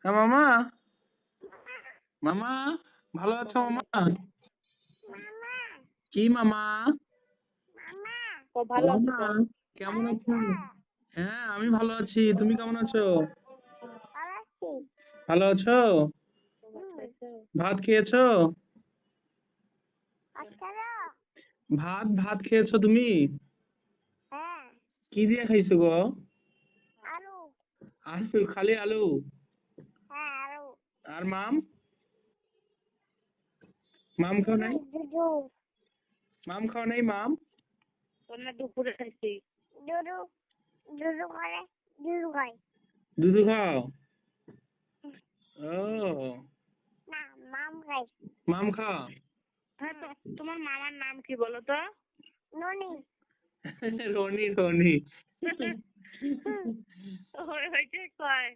হ্যাঁ মামা, মামা ভালো আছো মামা? কি মামা? ও ভালো আছো মামা তো? কেমন আছো? হ্যাঁ আমি ভালো আছি, তুমি কেমন আছো? ভালো আছো? ভাত খেয়েছো? ভাত ভাত খেয়েছো তুমি? কি দিয়ে খাইছো গো? আলু, খালি আলু? আর মাম? মাম খাও নাই? মাম খাও নাই মাম? তোর না দুপুরে খাইছি। দুধু খাও? ও মাম খাও? হ্যাঁ, তো তোমার মামার নাম কি বলো তো? রনি রনি। ওইটাই কয়।